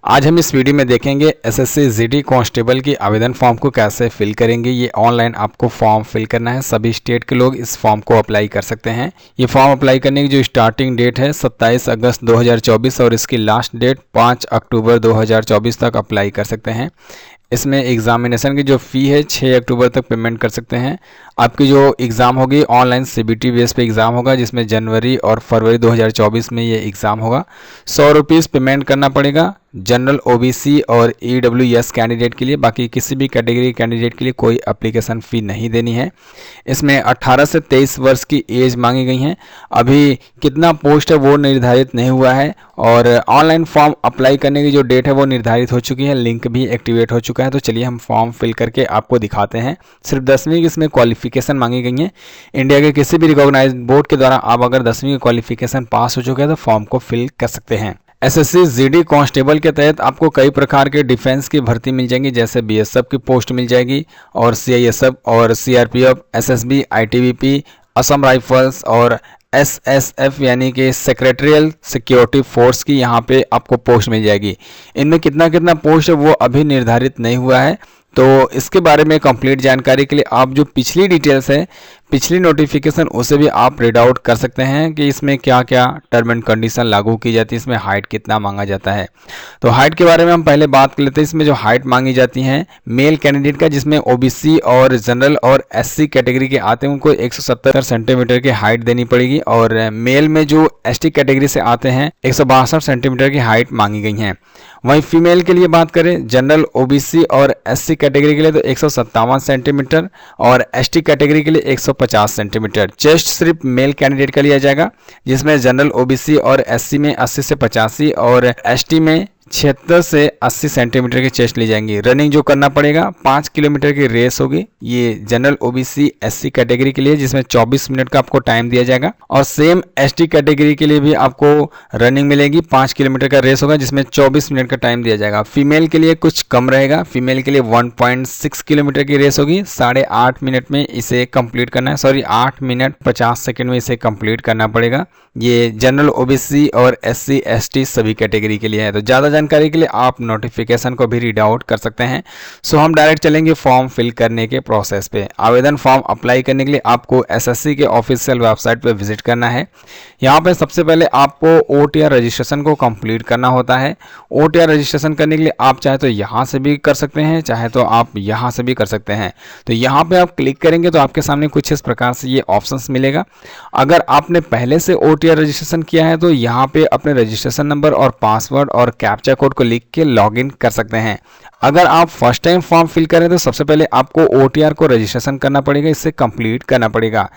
आज हम इस वीडियो में देखेंगे एसएससी जीडी कांस्टेबल की आवेदन फॉर्म को कैसे फिल करेंगे। ये ऑनलाइन आपको फॉर्म फिल करना है। सभी स्टेट के लोग इस फॉर्म को अप्लाई कर सकते हैं। ये फॉर्म अप्लाई करने की जो स्टार्टिंग डेट है 27 अगस्त 2024 और इसकी लास्ट डेट 5 अक्टूबर 2024 तक अप्लाई कर सकते हैं। इसमें एग्जामिनेशन की जो फ़ी है 6 अक्टूबर तक पेमेंट कर सकते हैं। आपकी जो एग्ज़ाम होगी ऑनलाइन सीबीटी बेस पे एग्ज़ाम होगा, जिसमें जनवरी और फरवरी 2024 में ये एग्ज़ाम होगा। 100 रुपीज़ पेमेंट करना पड़ेगा जनरल, ओबीसी और ईडब्ल्यूएस कैंडिडेट के लिए। बाकी किसी भी कैटेगरी कैंडिडेट के लिए कोई एप्लीकेशन फ़ी नहीं देनी है। इसमें 18 से 23 वर्ष की एज मांगी गई है। अभी कितना पोस्ट है वो निर्धारित नहीं हुआ है और ऑनलाइन फॉर्म अप्लाई करने की जो डेट है वो निर्धारित हो चुकी है। लिंक भी एक्टिवेट हो चुका है। तो चलिए हम फॉर्म फिल करके आपको दिखाते हैं। सिर्फ 10वीं की इसमें क्वालिफिकेशन मांगी गई है। इंडिया के किसी भी रिकॉग्नाइज्ड बोर्ड के द्वारा आप अगर 10वीं की क्वालिफिकेशन पास हो चुके हैं तो फॉर्म को फिल कर सकते हैं। एसएससी जीडी कांस्टेबल के तहत आपको कई प्रकार के डिफेंस की भर्ती मिल जाएंगी, जैसे बीएसएफ की पोस्ट मिल जाएगी और सीआईएसएफ और CRPF, SSB, ITBP, Assam rifles और एसएसएफ यानी कि सेक्रेटरियल सिक्योरिटी फोर्स की यहाँ पे आपको पोस्ट मिल जाएगी। इनमें कितना कितना पोस्ट है वो अभी निर्धारित नहीं हुआ है। तो इसके बारे में कंप्लीट जानकारी के लिए आप जो पिछली डिटेल्स है, पिछली नोटिफिकेशन, उसे भी आप रीड आउट कर सकते हैं कि इसमें क्या क्या टर्म एंड कंडीशन लागू की जाती है, इसमें हाइट कितना मांगा जाता है। तो हाइट के बारे में हम पहले बात कर लेते हैं। इसमें जो हाइट मांगी जाती है मेल कैंडिडेट का, जिसमें ओबीसी और जनरल और एससी कैटेगरी के आते हैं, उनको 170 सेंटीमीटर की हाइट देनी पड़ेगी और मेल में जो एसटी कैटेगरी से आते हैं 162 सेंटीमीटर की हाइट मांगी गई है। वहीं फीमेल के लिए बात करें, जनरल, ओबीसी और एससी कैटेगरी के लिए तो 157 सेंटीमीटर और एसटी कैटेगरी के लिए 150 सेंटीमीटर। चेस्ट सिर्फ मेल कैंडिडेट का लिया जाएगा, जिसमें जनरल, ओबीसी और एससी में 80 से 85 और एसटी में 76 से 80 सेंटीमीटर की चेस्ट ली जाएंगी। रनिंग जो करना पड़ेगा 5 किलोमीटर की रेस होगी। ये जनरल, ओबीसी, एससी कैटेगरी के लिए, जिसमें 24 मिनट का आपको टाइम दिया जाएगा और सेम एसटी कैटेगरी के लिए भी आपको रनिंग मिलेगी। 5 किलोमीटर का रेस होगा जिसमें 24 मिनट का टाइम दिया जाएगा। फीमेल के लिए कुछ कम रहेगा। फीमेल के लिए 1.6 किलोमीटर की रेस होगी। 8.5 मिनट में इसे कंप्लीट करना है। 8 मिनट 50 सेकेंड में इसे कंप्लीट करना पड़ेगा। ये जनरल, ओबीसी और एससी एसटी सभी कैटेगरी के लिए है। तो ज़्यादा जानकारी के लिए आप नोटिफिकेशन को भी रीड आउट कर सकते हैं। सो हम डायरेक्ट चलेंगे फॉर्म फिल करने के प्रोसेस पे। आवेदन फॉर्म अप्लाई करने के लिए आपको एसएससी के ऑफिशियल वेबसाइट पे विजिट करना है। यहाँ पे सबसे पहले आपको ओटीआर रजिस्ट्रेशन को कंप्लीट करना होता है। ओटीआर रजिस्ट्रेशन करने के लिए आप चाहे तो यहाँ से भी कर सकते हैं, चाहे तो आप यहाँ से भी कर सकते हैं। तो यहाँ पे आप क्लिक करेंगे तो आपके सामने कुछ इस प्रकार से ये ऑप्शंस मिलेगा। अगर आपने पहले से ओटीआर रजिस्ट्रेशन किया है तो यहाँ पे अपने रजिस्ट्रेशन नंबर और पासवर्ड और कैप्चा कोड को लिख के लॉगिन कर सकते हैं। अगर आप फर्स्ट टाइम फॉर्म फिल करें तो सबसे पहले आपको ओटीआर को रजिस्ट्रेशन करना पड़ेगा, इससे कंप्लीट करना पड़ेगा।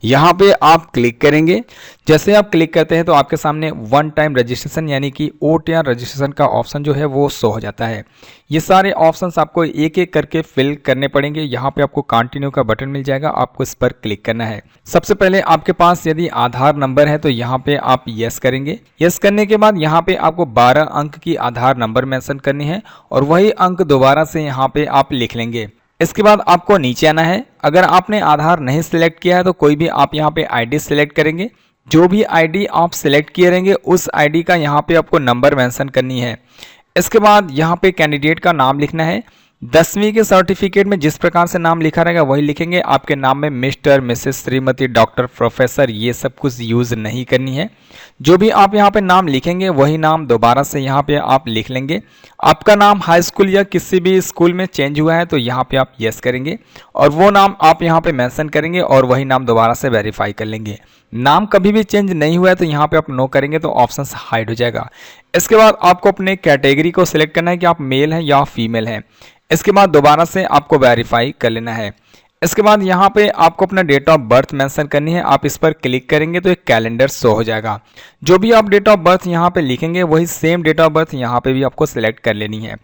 यहाँ पे आप क्लिक करेंगे। जैसे आप क्लिक करते हैं तो आपके सामने वन टाइम रजिस्ट्रेशन यानी कि ओटीआर रजिस्ट्रेशन का ऑप्शन जो है वो शो हो जाता है। ये सारे ऑप्शंस आपको एक एक करके फिल करने पड़ेंगे। यहाँ पे आपको कंटिन्यू का बटन मिल जाएगा, आपको इस पर क्लिक करना है। सबसे पहले आपके पास यदि आधार नंबर है तो यहाँ पे आप यस करेंगे। यस करने के बाद यहाँ पे आपको 12 अंक की आधार नंबर मेंशन करनी है और वही अंक दोबारा से यहाँ पे आप लिख लेंगे। इसके बाद आपको नीचे आना है। अगर आपने आधार नहीं सिलेक्ट किया है तो कोई भी आप यहाँ पे आईडी सिलेक्ट करेंगे। जो भी आईडी आप सिलेक्ट किए रहेंगे उस आईडी का यहाँ पे आपको नंबर मेंशन करनी है। इसके बाद यहाँ पे कैंडिडेट का नाम लिखना है। 10वीं के सर्टिफिकेट में जिस प्रकार से नाम लिखा रहेगा वही लिखेंगे। आपके नाम में mister, Mrs, Shrimati, doctor, professor ये सब कुछ यूज नहीं करनी है। जो भी आप यहाँ पे नाम लिखेंगे वही नाम दोबारा से यहाँ पे आप लिख लेंगे। आपका नाम हाई स्कूल या किसी भी स्कूल में चेंज हुआ है तो यहाँ पे आप यस करेंगे और वो नाम आप यहाँ पे मेंशन करेंगे और वही नाम दोबारा से वेरीफाई कर लेंगे। नाम कभी भी चेंज नहीं हुआ है तो यहाँ पे आप नो करेंगे तो ऑप्शन हाइड हो जाएगा। इसके बाद आपको अपने कैटेगरी को सिलेक्ट करना है कि आप मेल हैं या फीमेल हैं। इसके बाद दोबारा से आपको वेरीफाई कर लेना है। इसके बाद यहाँ पे आपको अपना डेट ऑफ बर्थ मेंशन करनी है। आप इस पर क्लिक करेंगे तो एक कैलेंडर शो हो जाएगा। जो भी आप डेट ऑफ बर्थ यहाँ पे लिखेंगे वही सेम डेट ऑफ बर्थ यहाँ पे भी आपको सिलेक्ट कर लेनी है।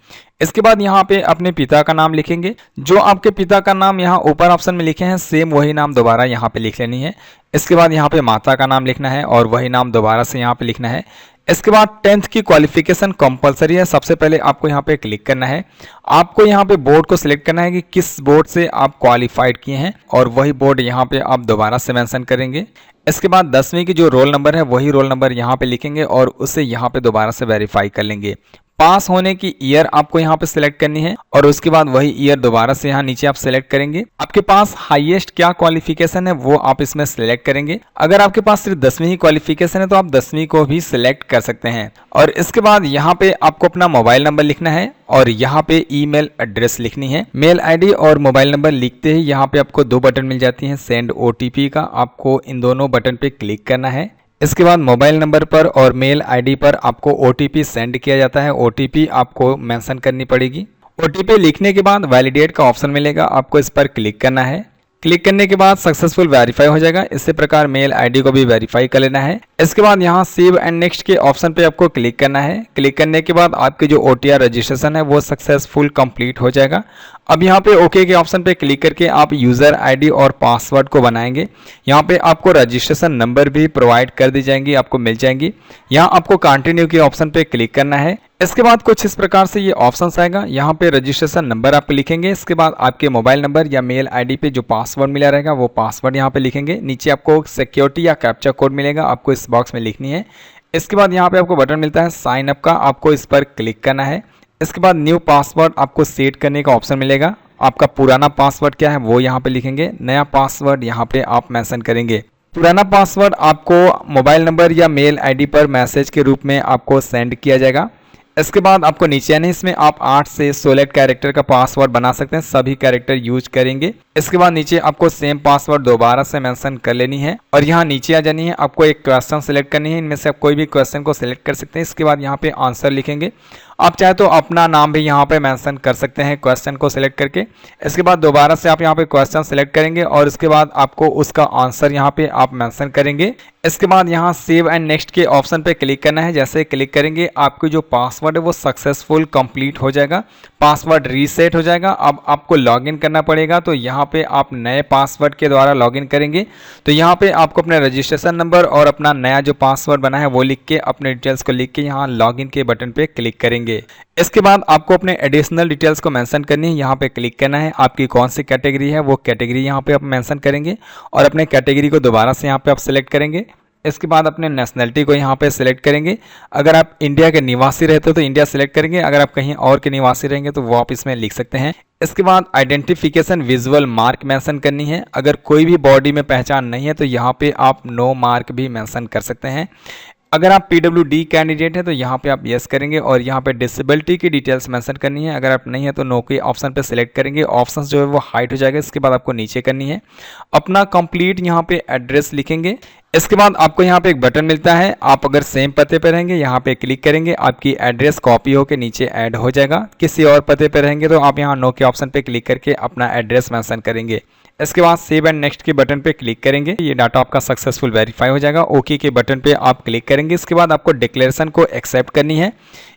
इसके बाद यहाँ पे अपने पिता का नाम लिखेंगे। जो आपके पिता का नाम यहाँ ऊपर ऑप्शन में लिखे हैं सेम वही नाम दोबारा यहाँ पे लिख लेनी है। इसके बाद यहाँ पे माता का नाम लिखना है और वही नाम दोबारा से यहाँ पे लिखना है। इसके बाद 10th की क्वालिफिकेशन कंपलसरी है। सबसे पहले आपको यहाँ पे क्लिक करना है। आपको यहाँ पे बोर्ड को सिलेक्ट करना है कि किस बोर्ड से आप क्वालिफाइड किए हैं और वही बोर्ड यहाँ पे आप दोबारा से मेंशन करेंगे। इसके बाद 10वीं की जो रोल नंबर है वही रोल नंबर यहाँ पे लिखेंगे और उसे यहाँ पे दोबारा से वेरीफाई कर लेंगे। पास होने की ईयर आपको यहाँ पे सिलेक्ट करनी है और उसके बाद वही ईयर दोबारा से यहाँ नीचे आप सिलेक्ट करेंगे। आपके पास हाईएस्ट क्या क्वालिफिकेशन है वो आप इसमें सिलेक्ट करेंगे। अगर आपके पास सिर्फ 10वीं ही क्वालिफिकेशन है तो आप 10वीं को भी सिलेक्ट कर सकते हैं। और इसके बाद यहाँ पे आपको अपना मोबाइल नंबर लिखना है और यहाँ पे ईमेल एड्रेस लिखनी है। मेल आईडी और मोबाइल नंबर लिखते ही यहाँ पे आपको दो बटन मिल जाती हैं सेंड ओटीपी का, आपको इन दोनों बटन पे क्लिक करना है। इसके बाद मोबाइल नंबर पर और मेल आईडी पर आपको ओटीपी सेंड किया जाता है। ओटीपी आपको मेंशन करनी पड़ेगी। ओटीपी लिखने के बाद वैलिडेट का ऑप्शन मिलेगा, आपको इस पर क्लिक करना है। क्लिक करने के बाद सक्सेसफुल वेरीफाई हो जाएगा। इसी प्रकार मेल आईडी को भी वेरीफाई कर लेना है। इसके बाद यहाँ सेव एंड नेक्स्ट के ऑप्शन पे आपको क्लिक करना है। क्लिक करने के बाद आपके जो ओटीआर रजिस्ट्रेशन है वो सक्सेसफुल कंप्लीट हो जाएगा। अब यहाँ पे ओके के ऑप्शन पे क्लिक करके आप यूजर आईडी और पासवर्ड को बनाएंगे। यहाँ पे आपको रजिस्ट्रेशन नंबर भी प्रोवाइड कर दी जाएंगी, आपको मिल जाएंगी। यहाँ आपको कंटिन्यू के ऑप्शन पे क्लिक करना है। इसके बाद कुछ इस प्रकार से ये ऑप्शंस आएगा। यहाँ पे रजिस्ट्रेशन नंबर आप लिखेंगे। इसके बाद आपके मोबाइल नंबर या मेल आईडी पे जो पासवर्ड मिला रहेगा वो पासवर्ड यहाँ पे लिखेंगे। नीचे आपको सिक्योरिटी या कैप्चा कोड मिलेगा, आपको इस बॉक्स में लिखनी है। इसके बाद यहाँ पे आपको बटन मिलता है साइन अप का, आपको इस पर क्लिक करना है। इसके बाद न्यू पासवर्ड आपको सेट करने का ऑप्शन मिलेगा। आपका पुराना पासवर्ड क्या है वो यहाँ पे लिखेंगे, नया पासवर्ड यहाँ पे आप मेंशन करेंगे। पुराना पासवर्ड आपको मोबाइल नंबर या मेल आईडी पर मैसेज के रूप में आपको सेंड किया जाएगा। इसके बाद आपको नीचे आने, इसमें आप 8 से 16 कैरेक्टर का पासवर्ड बना सकते हैं, सभी कैरेक्टर यूज करेंगे। इसके बाद नीचे आपको सेम पासवर्ड दोबारा से मेंशन कर लेनी है और यहाँ नीचे आ जानी है। आपको एक क्वेश्चन सिलेक्ट करनी है, इनमें से आप कोई भी क्वेश्चन को सिलेक्ट कर सकते हैं। इसके बाद यहाँ पे आंसर लिखेंगे। आप चाहे तो अपना नाम भी यहाँ पे मेंशन कर सकते हैं क्वेश्चन को सिलेक्ट करके। इसके बाद दोबारा से आप यहाँ पे क्वेश्चन सिलेक्ट करेंगे और इसके बाद आपको उसका आंसर यहाँ पे आप मेंशन करेंगे। इसके बाद यहाँ सेव एंड नेक्स्ट के ऑप्शन पे क्लिक करना है। जैसे क्लिक करेंगे आपको जो पासवर्ड है वो सक्सेसफुल कंप्लीट हो जाएगा, पासवर्ड रीसेट हो जाएगा। अब आपको लॉगिन करना पड़ेगा, तो यहाँ पे आप नए पासवर्ड के द्वारा लॉगिन करेंगे। तो यहाँ पे आपको अपने रजिस्ट्रेशन नंबर और अपना नया जो पासवर्ड बना है वो लिख के, अपने डिटेल्स को लिख के यहाँ लॉगिन के बटन पे क्लिक करेंगे। इसके बाद आपको अपने एडिशनल डिटेल्स को मेंशन करनी है, यहाँ पे क्लिक करना है। आपकी कौन सी कैटेगरी है वो कैटेगरी यहाँ पे आप मेंशन करेंगे और अपने कैटेगरी को दोबारा से यहाँ पे आप सिलेक्ट करेंगे। इसके बाद अपने नेशनलिटी को यहाँ पे सिलेक्ट करेंगे। अगर आप इंडिया के निवासी रहते हो तो इंडिया सिलेक्ट करेंगे, अगर आप कहीं और के निवासी रहेंगे तो वो आप इसमें लिख सकते हैं। इसके बाद आइडेंटिफिकेशन विजुअल मार्क मेंशन करनी है। अगर कोई भी बॉडी में पहचान नहीं है तो यहाँ पे आप नो मार्क भी मेंशन कर सकते हैं। अगर आप पीडब्ल्यूडी कैंडिडेट है तो यहाँ पे आप यस करेंगे और यहाँ पे डिसेबिलिटी की डिटेल्स मेंशन करनी है। अगर आप नहीं है तो नो के ऑप्शन पे सिलेक्ट करेंगे, ऑप्शंस जो है वो हाइड हो जाएगा। इसके बाद आपको नीचे करनी है, अपना कंप्लीट यहाँ पे एड्रेस लिखेंगे। इसके बाद आपको यहाँ पे एक बटन मिलता है, आप अगर सेम पते पे रहेंगे यहाँ पे क्लिक करेंगे, आपकी एड्रेस कॉपी होकर नीचे ऐड हो जाएगा। किसी और पते पे रहेंगे तो आप यहाँ नो के ऑप्शन पे क्लिक करके अपना एड्रेस मेंशन करेंगे। इसके बाद सेव एंड नेक्स्ट के बटन पे क्लिक करेंगे, ये डाटा आपका सक्सेसफुल वेरीफाई हो जाएगा। ओके के बटन पे आप क्लिक करेंगे। इसके बाद आपको डिक्लेरेशन को एक्सेप्ट करनी है।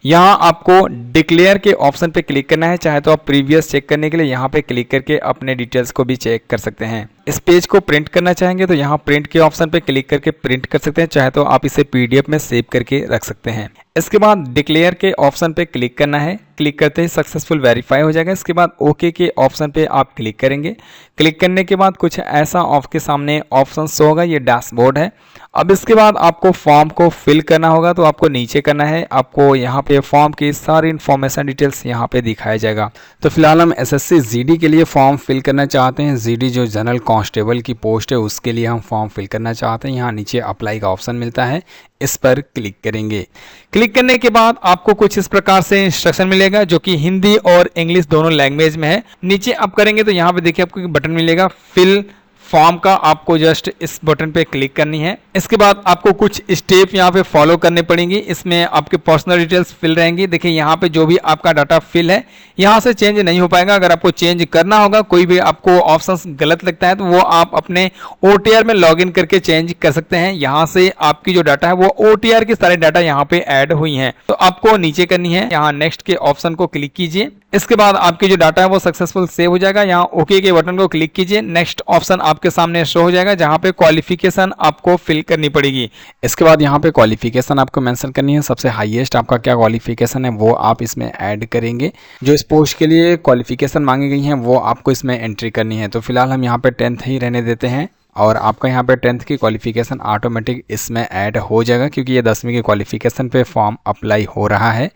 यहाँ आपको डिक्लेयर के ऑप्शन पे क्लिक करना है, चाहे तो आप प्रीवियस चेक करने के लिए यहाँ पे क्लिक करके अपने डिटेल्स को भी चेक कर सकते हैं। इस पेज को प्रिंट करना चाहेंगे तो यहाँ प्रिंट के ऑप्शन पे क्लिक करके प्रिंट कर सकते हैं, चाहे तो आप इसे पीडीएफ में सेव करके रख सकते हैं। इसके बाद डिक्लेयर के ऑप्शन पे क्लिक करना है, क्लिक करते ही सक्सेसफुल वेरीफाई हो जाएगा। इसके बाद ओके के ऑप्शन पे आप क्लिक करेंगे। क्लिक करने के बाद कुछ ऐसा आपके सामने ऑप्शन शो होगा, ये डैशबोर्ड है। अब इसके बाद आपको फॉर्म को फिल करना होगा, तो आपको नीचे करना है, आपको यहाँ पे फॉर्म की सारी इन्फॉर्मेशन डिटेल्स यहाँ पे दिखाया जाएगा। तो फिलहाल हम एसएससी जीडी के लिए फॉर्म फिल करना चाहते हैं। जीडी जो जनरल कांस्टेबल की पोस्ट है उसके लिए हम फॉर्म फिल करना चाहते हैं। यहाँ नीचे अप्लाई का ऑप्शन मिलता है, इस पर क्लिक करेंगे। क्लिक करने के बाद आपको कुछ इस प्रकार से इंस्ट्रक्शन मिलेगा जो कि हिंदी और इंग्लिश दोनों लैंग्वेज में है। नीचे आप करेंगे तो यहाँ पे देखिए आपको एक बटन मिलेगा फिल फॉर्म का, आपको जस्ट इस बटन पे क्लिक करनी है। इसके बाद आपको कुछ स्टेप यहाँ पे फॉलो करने पड़ेंगी। इसमें आपके पर्सनल डिटेल्स फिल रहेंगी। देखिए यहाँ पे जो भी आपका डाटा फिल है यहाँ से चेंज नहीं हो पाएगा। अगर आपको चेंज करना होगा, कोई भी आपको ऑप्शंस गलत लगता है तो वो आप अपने ओटीआर में लॉगिन करके चेंज कर सकते हैं। यहाँ से आपकी जो डाटा है वो ओटीआर के सारे डाटा यहाँ पे ऐड हुई हैं। तो आपको नीचे करनी है, यहाँ नेक्स्ट के ऑप्शन को क्लिक कीजिए। इसके बाद आपकी जो डाटा है वो सक्सेसफुल सेव हो जाएगा। यहाँ ओके के बटन को क्लिक कीजिए, नेक्स्ट ऑप्शन आपके सामने शो हो जाएगा जहाँ पे क्वालिफिकेशन आपको फिल करनी पड़ेगी। इसके बाद यहाँ पे क्वालिफिकेशन आपको मेंशन करनी है, सबसे हाईएस्ट आपका क्या क्वालिफिकेशन है वो आप इसमें ऐड करेंगे। जो इस पोस्ट के लिए क्वालिफिकेशन मांगी गई हैं वो आपको इसमें एंट्री करनी है। तो फिलहाल हम यहाँ पे 10th ही रहने देते हैं। और आपका यहाँ पे 10th की क्वालिफिकेशन ऑटोमेटिक इसमें ऐड हो जाएगा, क्योंकि ये 10वीं की क्वालिफिकेशन पे फॉर्म अप्लाई हो रहा है।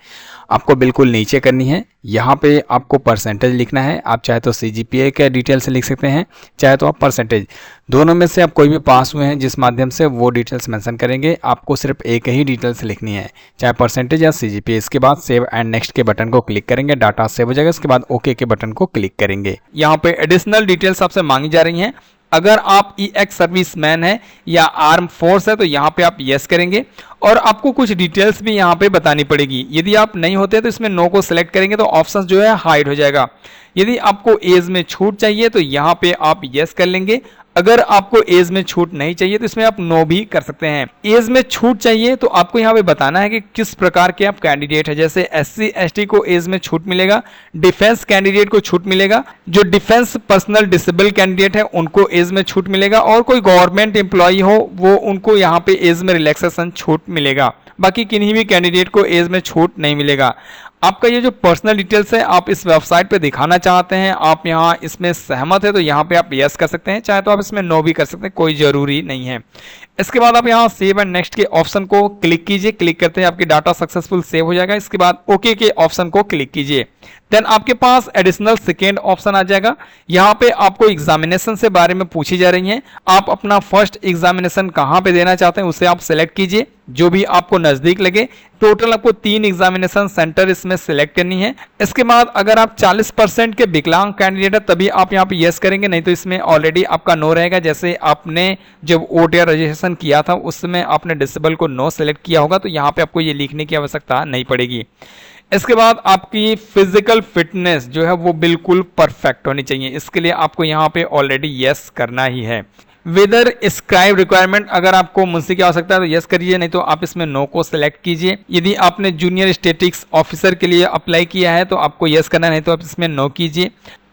आपको बिल्कुल नीचे करनी है, यहाँ पे आपको परसेंटेज लिखना है। आप चाहे तो CGPA के डिटेल्स लिख सकते हैं, चाहे तो आप परसेंटेज, दोनों में से आप कोई भी पास हुए हैं जिस माध्यम से वो डिटेल्स मेंशन करेंगे। आपको सिर्फ एक ही डिटेल्स लिखनी है, चाहे परसेंटेज या CGPA। इसके बाद सेव एंड नेक्स्ट के बटन को क्लिक करेंगे, डाटा सेव हो जाएगा। इसके बाद ओके के बटन को क्लिक करेंगे। यहाँ पे एडिशनल डिटेल्स आपसे मांगी जा रही हैं। अगर आप EX सर्विसमैन है या आर्म फोर्स है तो यहाँ पे आप यस करेंगे, और आपको कुछ डिटेल्स भी यहाँ पे बतानी पड़ेगी। यदि आप नहीं होते तो इसमें नो को सिलेक्ट करेंगे तो ऑप्शन जो है हाइड हो जाएगा। यदि आपको एज में छूट चाहिए तो यहाँ पे आप यस कर लेंगे। अगर आपको एज में छूट नहीं चाहिए तो इसमें आप नो भी कर सकते हैं। एज में छूट चाहिए तो आपको यहाँ पे बताना है कि किस प्रकार के आप कैंडिडेट है। जैसे SC ST को एज में छूट मिलेगा, डिफेंस कैंडिडेट को छूट मिलेगा, जो डिफेंस पर्सनल डिसेबल कैंडिडेट है उनको एज में छूट मिलेगा, और कोई गवर्नमेंट एम्प्लॉय हो वो उनको यहाँ पे एज में रिलैक्सेशन छूट मिलेगा। बाकी किन्हीं भी कैंडिडेट को एज में छूट नहीं मिलेगा। आपका ये जो पर्सनल डिटेल्स है आप इस वेबसाइट पे दिखाना चाहते हैं, आप यहाँ इसमें सहमत है तो यहाँ पे आप यस कर सकते हैं, चाहे तो आप इसमें नो भी कर सकते हैं, कोई जरूरी नहीं है। इसके बाद आप यहाँ सेव एंड नेक्स्ट के ऑप्शन को क्लिक कीजिए। क्लिक करते हैं आपकी डाटा सक्सेसफुल सेव हो जाएगा। इसके बाद ओके के ऑप्शन को क्लिक कीजिए। देन आपके पास एडिशनल सेकेंड ऑप्शन आ जाएगा। यहाँ पे आपको एग्जामिनेशन से बारे में पूछी जा रही है। आप अपना फर्स्ट एग्जामिनेशन कहाँ पे देना चाहते हैं उसे आप सिलेक्ट कीजिए, जो भी आपको नजदीक लगे। टोटल आपको 3 एग्जामिनेशन सेंटर इसमें सिलेक्ट करनी है। इसके बाद अगर आप 40% के विकलांग कैंडिडेट है तभी आप यहाँ पे यस करेंगे, नहीं तो इसमें ऑलरेडी आपका नो रहेगा। जैसे आपने जब OTR रजिस्ट्रेशन किया था उस समय आपने डिसेबल को नो सेलेक्ट किया होगा, तो यहाँ पे आपको ये लिखने की आवश्यकता नहीं पड़ेगी। इसके बाद आपकी फिजिकल फिटनेस जो है वो बिल्कुल परफेक्ट होनी चाहिए। इसके लिए आपको यहाँ पे ऑलरेडी यस करना ही है। वेदर स्क्राइब रिक्वायरमेंट, अगर आपको मुझसे की आवश्यकता है तो यस करिए, नहीं तो आप इसमें नो को सिलेक्ट कीजिए। यदि आपने जूनियर स्टैटिक्स ऑफिसर के लिए अप्लाई किया है तो आपको यस करना है, नहीं तो आप इसमें नो कीजिए।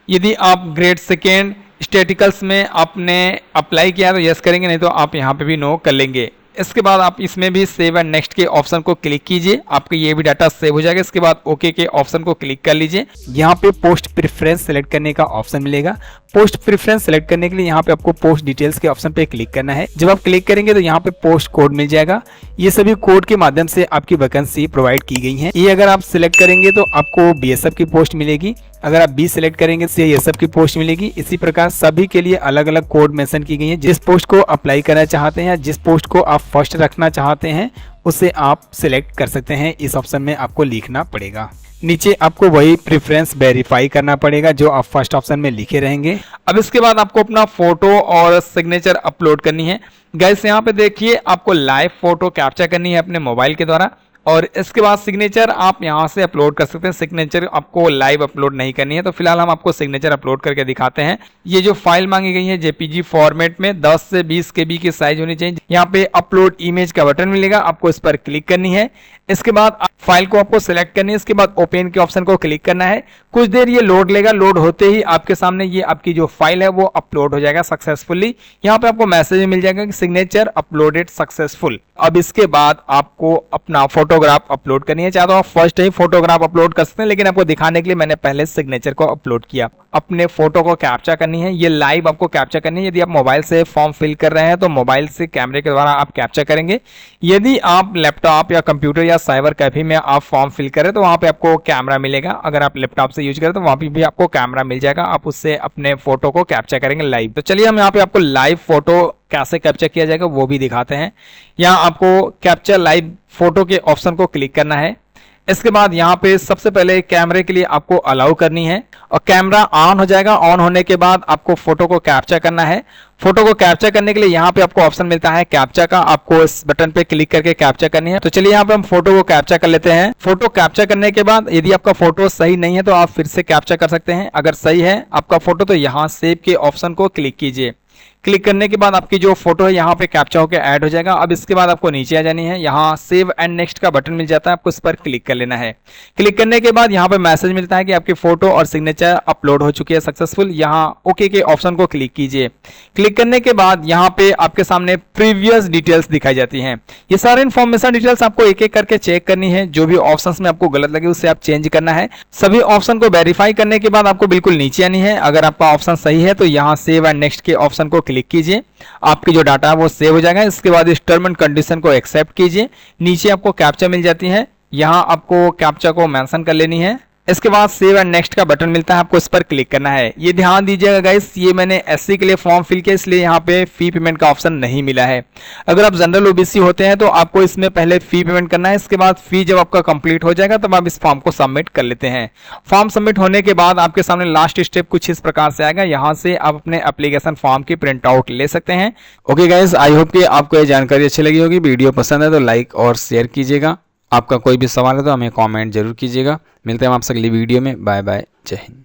यदि आप ग्रेड 2 स्टैटिकल्स में आपने अप्लाई किया है तो यस करेंगे, नहीं तो आप यहाँ पे भी नो कर लेंगे। इसके बाद आप इसमें भी सेव एंड नेक्स्ट के ऑप्शन को क्लिक कीजिए, आपका ये भी डाटा सेव हो जाएगा। इसके बाद ओके के ऑप्शन को क्लिक कर लीजिए। यहाँ पे पोस्ट प्रेफरेंस सेलेक्ट करने का ऑप्शन मिलेगा। पोस्ट प्रेफरेंस सेलेक्ट करने के लिए यहाँ पे आपको पोस्ट डिटेल्स के ऑप्शन पे क्लिक करना है। जब आप क्लिक करेंगे तो यहाँ पे पोस्ट कोड मिल जाएगा। ये सभी कोड के माध्यम से आपकी वैकेंसी प्रोवाइड की गई है। ये अगर आप सिलेक्ट करेंगे तो आपको BSF की पोस्ट मिलेगी, अगर आप B सिलेक्ट करेंगे तो CISF की पोस्ट मिलेगी। इसी प्रकार सभी के लिए अलग अलग कोड मेंशन की गई है। जिस पोस्ट को अप्लाई करना चाहते हैं या जिस पोस्ट को आप फर्स्ट रखना चाहते हैं उसे आप सिलेक्ट कर सकते हैं। इस ऑप्शन में आपको लिखना पड़ेगा। नीचे आपको वही प्रेफरेंस वेरीफाई करना पड़ेगा जो आप फर्स्ट ऑप्शन में लिखे रहेंगे। अब इसके बाद आपको अपना फोटो और सिग्नेचर अपलोड करनी है। गाइस यहाँ पे देखिए, आपको लाइव फोटो कैप्चर करनी है अपने मोबाइल के द्वारा, और इसके बाद सिग्नेचर आप यहाँ से अपलोड कर सकते हैं। सिग्नेचर आपको लाइव अपलोड नहीं करनी है, तो फिलहाल हम आपको सिग्नेचर अपलोड करके दिखाते हैं। ये जो फाइल मांगी गई है JPG फॉर्मेट में 10 से 20 KB की साइज होनी चाहिए। यहाँ पे अपलोड इमेज का बटन मिलेगा, आपको इस पर क्लिक करनी है। इसके बाद फाइल को आपको सिलेक्ट करनी है। इसके बाद ओपन के ऑप्शन को क्लिक करना है। कुछ देर ये लोड लेगा, लोड होते ही आपके सामने ये आपकी जो फाइल है वो अपलोड हो जाएगा सक्सेसफुली। यहाँ पे आपको मैसेज मिल जाएगा कि सिग्नेचर अपलोडेड सक्सेसफुल। अब इसके बाद आपको अपना फोटोग्राफ अपलोड करनी है। चाहे तो आप फर्स्ट ही फोटोग्राफ अपलोड कर सकते हैं, लेकिन आपको दिखाने के लिए मैंने पहले सिग्नेचर को अपलोड किया। अपने फोटो को कैप्चर करनी है, ये लाइव आपको कैप्चर करनी है। यदि आप मोबाइल से फॉर्म फिल कर रहे हैं तो मोबाइल से कैमरे के द्वारा आप कैप्चर करेंगे। यदि आप लैपटॉप या कंप्यूटर या साइबर कैफे में आप फॉर्म फिल करें तो वहां पे आपको कैमरा मिलेगा। अगर आप लैपटॉप से यूज करें तो वहां पे भी आपको कैमरा मिल जाएगा, आप उससे अपने फोटो को कैप्चर करेंगे लाइव। तो चलिए हम यहाँ पे आपको लाइव फोटो कैसे कैप्चर किया जाएगा वो भी दिखाते हैं। यहाँ आपको कैप्चर लाइव फोटो के ऑप्शन को क्लिक करना है। इसके बाद यहाँ पे सबसे पहले कैमरे के लिए आपको अलाउ करनी है, और कैमरा ऑन हो जाएगा। ऑन होने के बाद आपको फोटो को कैप्चर करना है। फोटो को कैप्चर करने के लिए यहाँ पे आपको ऑप्शन मिलता है कैप्चर का, आपको इस बटन पे क्लिक करके कैप्चर करनी है। तो चलिए यहाँ पे हम फोटो को कैप्चर कर लेते हैं। फोटो कैप्चर करने के बाद यदि आपका फोटो सही नहीं है तो आप फिर से कैप्चर कर सकते हैं। अगर सही है आपका फोटो तो यहाँ सेव के ऑप्शन को क्लिक कीजिए। क्लिक करने के बाद आपकी जो फोटो है यहाँ पे कैप्चर होकर ऐड हो जाएगा। अब इसके बाद आपको नीचे आ जानी है, यहाँ सेव एंड नेक्स्ट का बटन मिल जाता है, आपको इस पर क्लिक कर लेना है। क्लिक करने के बाद यहाँ पे मैसेज मिलता है कि आपकी फोटो और सिग्नेचर अपलोड हो चुकी है सक्सेसफुल। यहाँ ओके के ऑप्शन को क्लिक कीजिए। क्लिक करने के बाद यहाँ पे आपके सामने प्रीवियस डिटेल्स दिखाई जाती हैं। ये सारे इन्फॉर्मेशन डिटेल्स आपको एक एक करके चेक करनी है। जो भी ऑप्शन में आपको गलत लगे उससे आप चेंज करना है। सभी ऑप्शन को वेरीफाई करने के बाद आपको बिल्कुल नीचे आनी है। अगर आपका ऑप्शन सही है तो यहाँ सेव एंड नेक्स्ट के ऑप्शन को क्लिक क्लिक कीजिए, आपकी जो डाटा है वो सेव हो जाएगा। इसके बाद इस टर्म एंड कंडीशन को एक्सेप्ट कीजिए। नीचे आपको कैप्चा मिल जाती है, यहाँ आपको कैप्चा को मेंशन कर लेनी है। इसके बाद सेव एंड नेक्स्ट का बटन मिलता है, आपको इस पर क्लिक करना है। ये ध्यान दीजिएगा गाइस, ये मैंने एससी के लिए फॉर्म फिल किया इसलिए यहाँ पे फी पेमेंट का ऑप्शन नहीं मिला है। अगर आप जनरल ओबीसी होते हैं तो आपको इसमें पहले फी पेमेंट करना है, इसके बाद फी जब आपका कंप्लीट हो जाएगा तब आप इस फॉर्म को सबमिट कर लेते हैं। फॉर्म सबमिट होने के बाद आपके सामने लास्ट स्टेप कुछ इस प्रकार से आएगा, यहाँ से आप अपने एप्लीकेशन फॉर्म की प्रिंट आउट ले सकते हैं। ओके गाइस, आई होप कि आपको ये जानकारी अच्छी लगी होगी। वीडियो पसंद है तो लाइक और शेयर कीजिएगा। आपका कोई भी सवाल है तो हमें कमेंट जरूर कीजिएगा। मिलते हैं हम आपसे अगली वीडियो में। बाय बाय, जय हिंद।